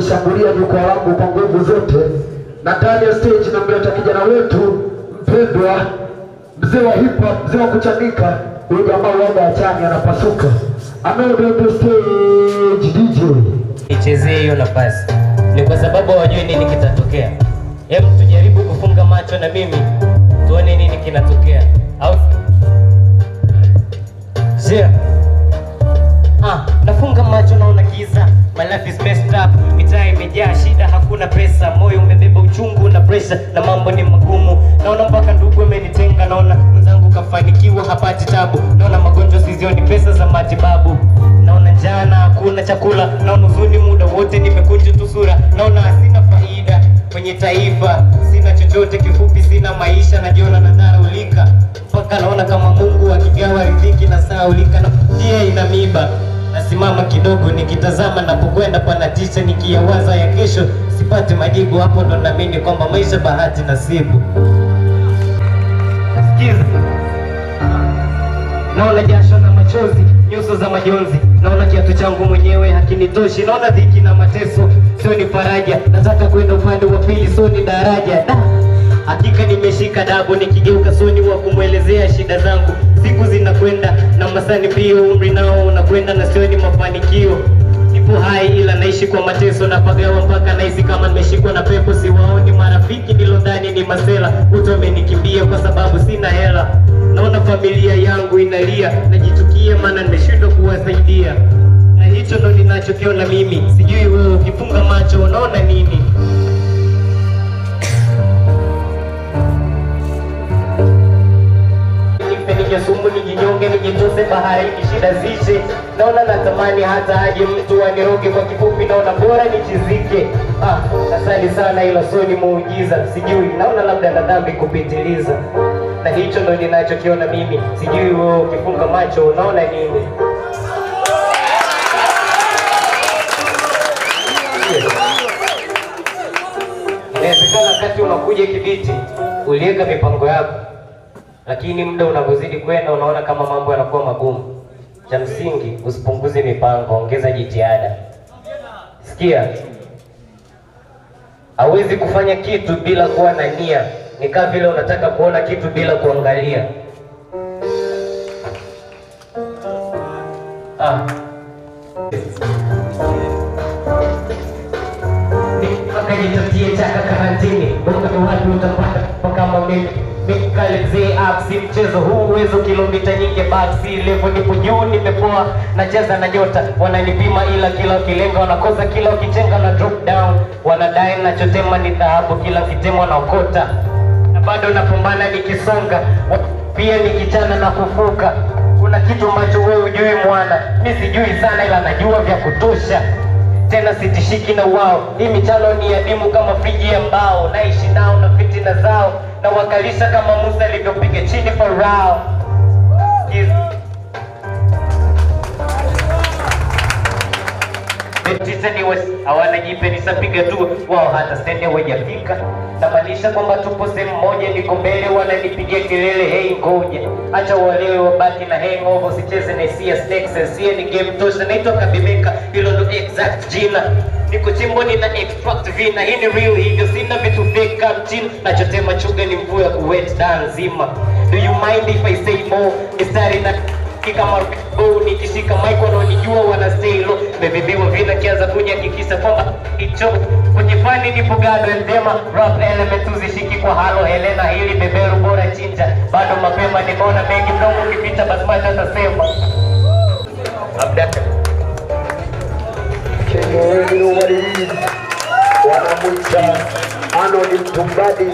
kulishambulia jukwaa langu kwa nguvu zote, na ndani ya stage namleta kijana wetu mpendwa, mzee wa hip hop, mzee wa kuchanika, huyu jamaa waga achani anapasuka. Ameondoka stage DJ. Nichezee hiyo nafasi. Ni kwa sababu hawajui nini kitatokea. Hebu tujaribu kufunga macho na mimi tuone nini kinatokea. Au sio? Nafunga macho naona giza. My life is messed up. Mitaa imejaa shida, hakuna pesa. Moyo umebeba uchungu na pressure, na mambo ni magumu. Naona mpaka ndugu amenitenga, naona mwenzangu kafanikiwa hapati tabu. Naona magonjwa sizioni pesa za matibabu. Naona njana hakuna chakula, naona huzuni muda wote nimekunja tu sura. Naona sina faida kwenye taifa, sina chochote, kifupi sina maisha, najiona nadharaulika. Mpaka naona kama Mungu akigawa riziki na sahaulika, na pia ina miba. Nasimama kidogo nikitazama napokwenda, panatisha nikiyawaza ya kesho, sipati majibu. Hapo ndo naamini kwamba maisha bahati nasibu. Sikiza. Naona jasho na machozi, nyuso za majonzi. Naona kiatu changu mwenyewe hakinitoshi. Naona dhiki na mateso, sio ni faraja. Nataka kwenda upande wa pili, sio ni daraja. Hakika nimeshika dabu, nikigeuka soni wa kumwelezea shida zangu. Siku zinakwenda na masani mbio, umri nao unakwenda na sio ni mafanikio. Nipo hai ila naishi kwa mateso, napagawa mpaka nahisi kama nimeshikwa na pepo. Siwaoni marafiki nilodhani ni masela, wote wamenikimbia kwa sababu sina hela. Naona familia yangu inalia, najichukia maana nimeshindwa kuwasaidia. Na hicho ndo ninachokiona mimi, sijui wewe ukifunga macho unaona nini? Sumu nijinyonge, nijitose baharini, shida zishe. Naona natamani hata aje mtu aniroge, kwa kifupi naona bora nichizike. Asali sana ila sio ni muujiza. Sijui, naona labda na dhambi kupitiliza. Na hicho ndo ninachokiona mimi, sijui wewe ukifunga macho unaona nini? Inawezekana kati unakuja Kibiti uliweka mipango yako, lakini muda unapozidi kwenda unaona kama mambo yanakuwa magumu. Cha msingi usipunguze mipango, ongeza jitihada. Sikia, hauwezi kufanya kitu bila kuwa na nia. Ni kama vile unataka kuona kitu bila kuangalia. Akajitatie chaka karantini, wakati watu utapata kama mimi. Mikalize si mchezo huu, uwezo kilomita nyingi basi. Level nipo juu, nimepoa, nacheza na nyota. Wananipima ila kila kilenga wanakosa, kila ukichenga na drop down. Wanadai nachotema ni dhahabu, kila kitemo na ukota. Na bado napambana nikisonga, pia nikichana na kufuka. Kuna kitu ambacho wewe hujui mwana, mimi sijui sana ila najua vya kutosha. Tena sitishiki na wao, hii michano ni adimu kama friji ya mbao. Naishi nao na fitina zao, na wakalisha kama Musa alivyopiga chini Farao. Hawana jipe nisapiga tu, wao hata stendi hawajafika. Namaanisha kwamba tupo sehemu moja, niko mbele wananipigia kelele. Hey ngoja, acha walewe wabaki na hangover, usicheze na hisia snakes. Sia ni game tosha, naitwa Kabimeka, hilo ndo exact jina. Niko chimbo nina extract vina, hii ni real hivyo sina vitu fake kama chini. Nachotema chuga ni mvua ya kuwet down nzima. Do you mind if I say more? Mistari na kama nikishika mic wanaonijua wana stay low. Bebebewa vina kianza kunyakikisha kwamba hicho kwenye fani nipo gado endema. Rap element uzishiki kwa halo Helena, hili beberu bora chinja. Bado mapema nimeona mengi, mdomo ukipita basi macho atasema. Abdaka Kenyo wali wanamuita Ano ni Mtumbadi.